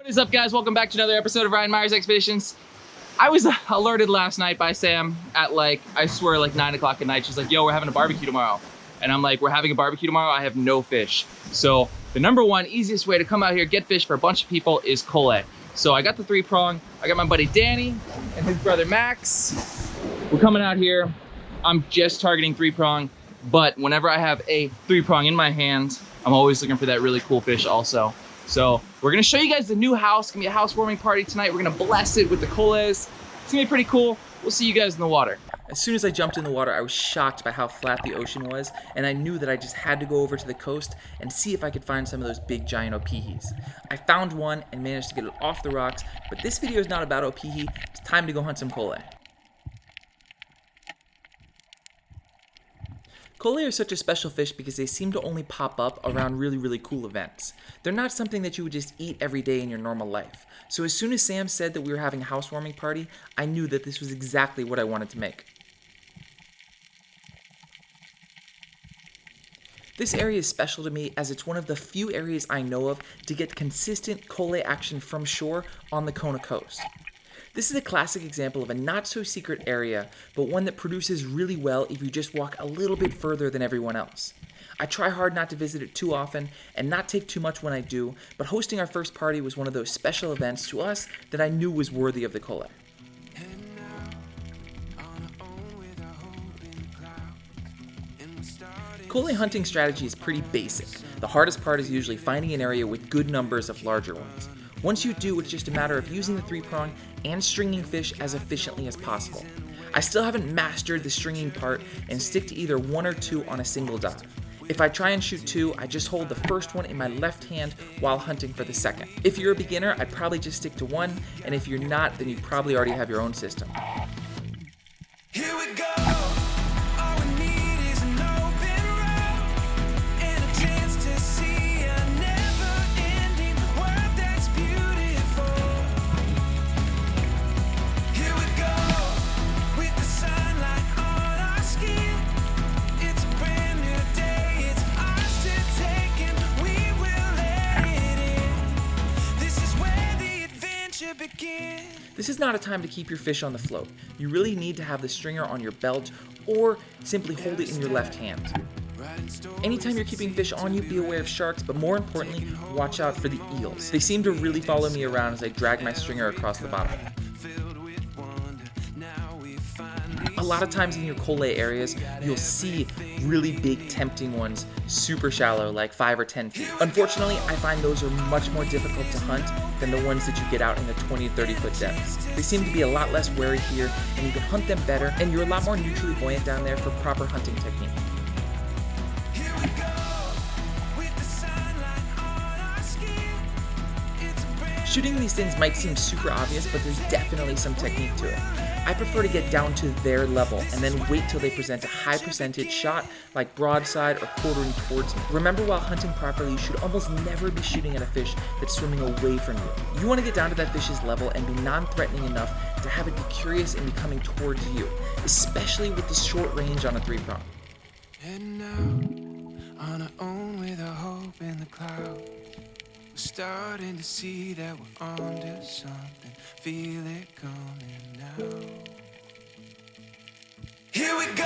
What is up, guys? Welcome back to another episode of Ryan Meyer's Expeditions. I was alerted last night by Sam at I swear 9 o'clock at night. She's like, yo, we're having a barbecue tomorrow. And I'm like, we're having a barbecue tomorrow? I have no fish. So the number one easiest way to come out here, get fish for a bunch of people is kole. So I got the 3-prong. I got my buddy Danny and his brother Max. We're coming out here. I'm just targeting 3-prong, but whenever I have a 3-prong in my hand, I'm always looking for that really cool fish also. So we're gonna show you guys the new house. It's gonna be a housewarming party tonight. We're gonna bless it with the koles. It's gonna be pretty cool. We'll see you guys in the water. As soon as I jumped in the water, I was shocked by how flat the ocean was, and I knew that I just had to go over to the coast and see if I could find some of those big giant opihis. I found one and managed to get it off the rocks, but this video is not about opihi. It's time to go hunt some kole. Kole are such a special fish because they seem to only pop up around really cool events. They're not something that you would just eat every day in your normal life. So as soon as Sam said that we were having a housewarming party, I knew that this was exactly what I wanted to make. This area is special to me as it's one of the few areas I know of to get consistent kole action from shore on the Kona coast. This is a classic example of a not-so-secret area, but one that produces really well if you just walk a little bit further than everyone else. I try hard not to visit it too often and not take too much when I do, but hosting our first party was one of those special events to us that I knew was worthy of the kole. Kole hunting strategy is pretty basic. The hardest part is usually finding an area with good numbers of larger ones. Once you do, it's just a matter of using the 3-prong and stringing fish as efficiently as possible. I still haven't mastered the stringing part and stick to either 1 or 2 on a single dive. If I try and shoot 2, I just hold the first one in my left hand while hunting for the second. If you're a beginner, I'd probably just stick to 1, and if you're not, then you probably already have your own system. Here we go. This is not a time to keep your fish on the float. You really need to have the stringer on your belt or simply hold it in your left hand. Anytime you're keeping fish on you, be aware of sharks, but more importantly, watch out for the eels. They seem to really follow me around as I drag my stringer across the bottom. A lot of times in your kole areas, you'll see really big tempting ones, super shallow, like 5 or 10 feet. Unfortunately, I find those are much more difficult to hunt than the ones that you get out in the 20 to 30 foot depths. They seem to be a lot less wary here, and you can hunt them better, and you're a lot more neutrally buoyant down there for proper hunting technique. Shooting these things might seem super obvious, but there's definitely some technique to it. I prefer to get down to their level and then wait till they present a high percentage shot like broadside or quartering towards me. Remember, while hunting properly, you should almost never be shooting at a fish that's swimming away from you. You want to get down to that fish's level and be non-threatening enough to have it be curious and be coming towards you, especially with the short range on a 3-prong. And now, on our own with our hope in the cloud, we're starting to see that we're onto something. Feel it coming now. Here we go.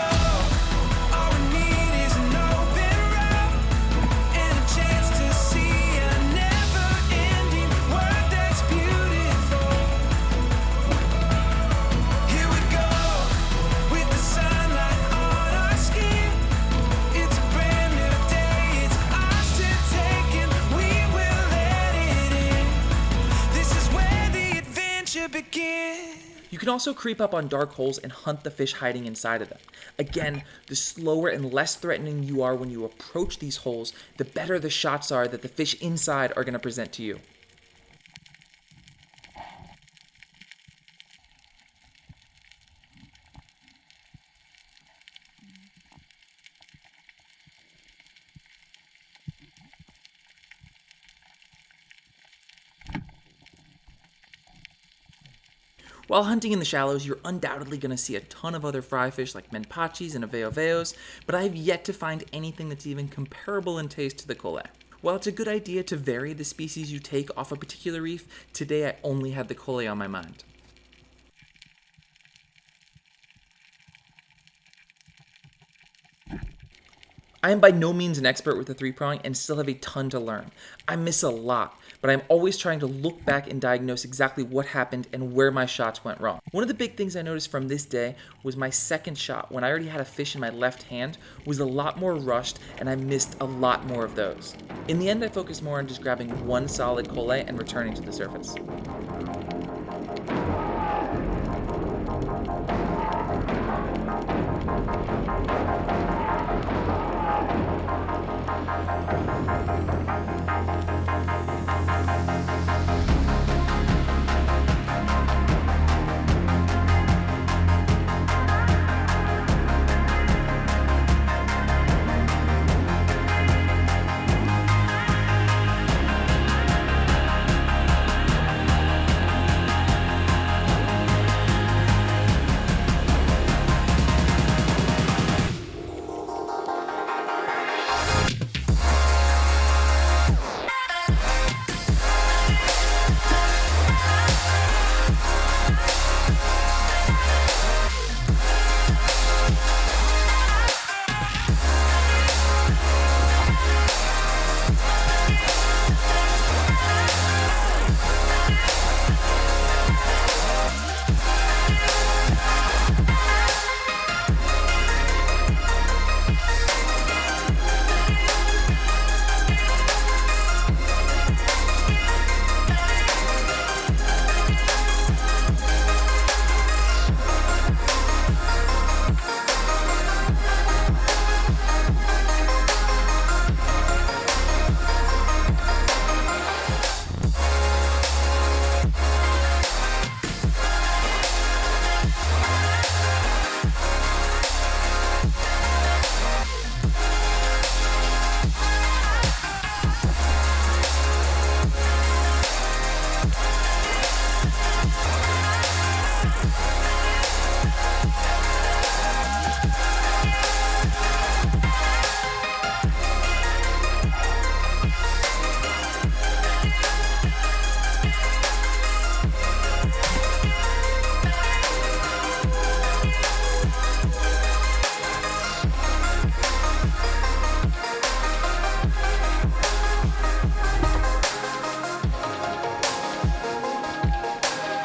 All we need is an open road and a chance to see a never-ending world that's beautiful. Here we go with the sunlight on our skin. It's a brand new day. It's ours to take, and we will let it in. This is where the adventure begins. You can also creep up on dark holes and hunt the fish hiding inside of them. Again, the slower and less threatening you are when you approach these holes, the better the shots are that the fish inside are going to present to you. While hunting in the shallows, you're undoubtedly going to see a ton of other fry fish like menpachis and aveoveos, but I have yet to find anything that's even comparable in taste to the kole. While it's a good idea to vary the species you take off a particular reef, today I only had the kole on my mind. I am by no means an expert with the 3-prong and still have a ton to learn. I miss a lot, but I'm always trying to look back and diagnose exactly what happened and where my shots went wrong. One of the big things I noticed from this day was my second shot, when I already had a fish in my left hand, was a lot more rushed and I missed a lot more of those. In the end, I focused more on just grabbing one solid kole and returning to the surface.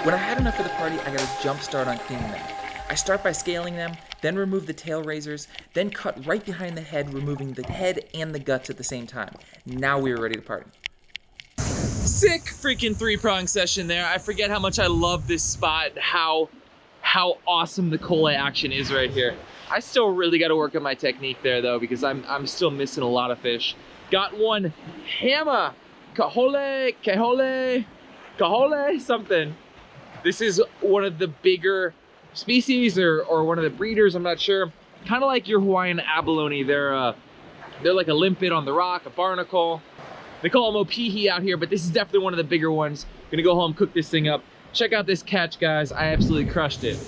When I had enough for the party, I got a jump start on cleaning them. I start by scaling them, then remove the tail razors, then cut right behind the head, removing the head and the guts at the same time. Now we are ready to party. Sick freaking 3-prong session there. I forget how much I love this spot, how awesome the kole action is right here. I still really got to work on my technique there though, because I'm still missing a lot of fish. Got one hammer, kole, something. This is one of the bigger species or one of the breeders, I'm not sure. Kind of like your Hawaiian abalone. They're like a limpet on the rock, a barnacle. They call them opihi out here, but this is definitely one of the bigger ones. Gonna go home, cook this thing up. Check out this catch, guys. I absolutely crushed it.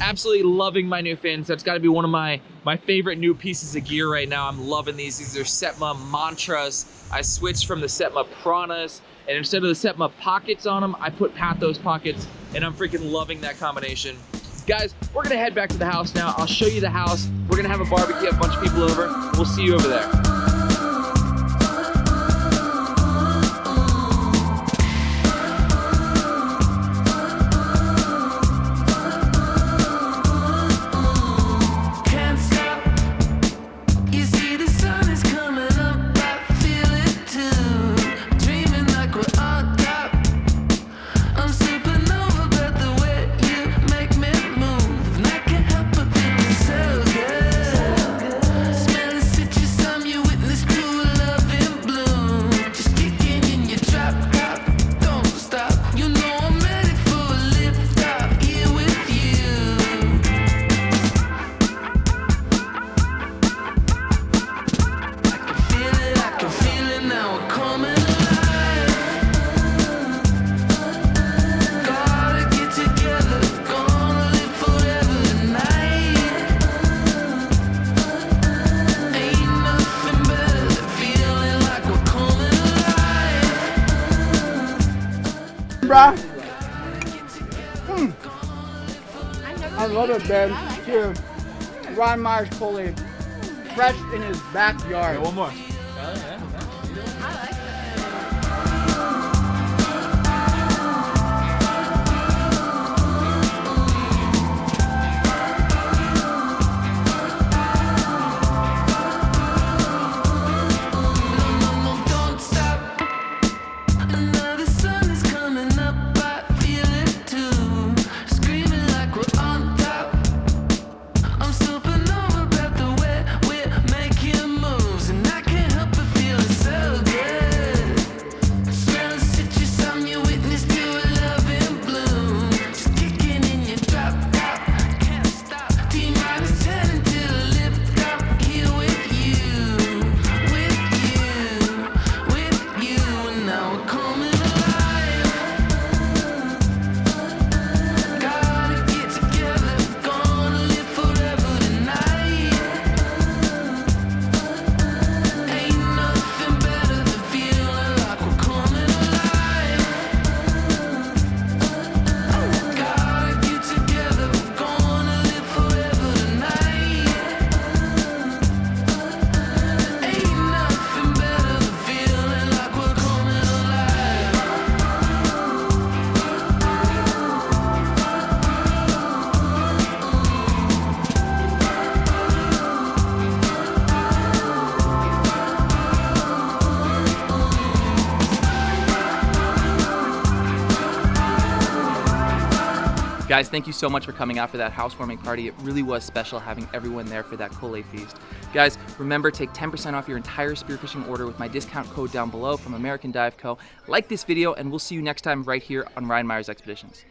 Absolutely loving my new fins. That's gotta be one of my favorite new pieces of gear right now. I'm loving these. These are Setma Mantras. I switched from the Setma Pranas, and instead of the Setma pockets on them, I put Pathos pockets, and I'm freaking loving that combination. Guys, we're gonna head back to the house now. I'll show you the house. We're gonna have a barbecue, have a bunch of people over. We'll see you over there. Some you bruh. I love it, babe. Here, Ryan Myers kole, fresh in his backyard. One more. Don't stop. Another sun is coming up. I feel it too. Screaming like we're on top. I'm supernova about the way we're making moves, and I can't help but feel it so good. Smelling citrus, I'm your witness to a love in bloom. Just kicking in your drop top, can't stop. T-minus 10 until I lift up. Here with you, and now we're coming alive. Gotta get together, gonna live forever tonight. Ain't nothing better than feeling like we're coming alive. Gotta get together, gonna live forever tonight. Ain't nothing better than feeling like we're coming alive. Guys, thank you so much for coming out for that housewarming party. It really was special having everyone there for that kole feast. Guys, remember, take 10% off your entire spearfishing order with my discount code down below from American Dive Co. Like this video, and we'll see you next time right here on Ryan Myers Expeditions.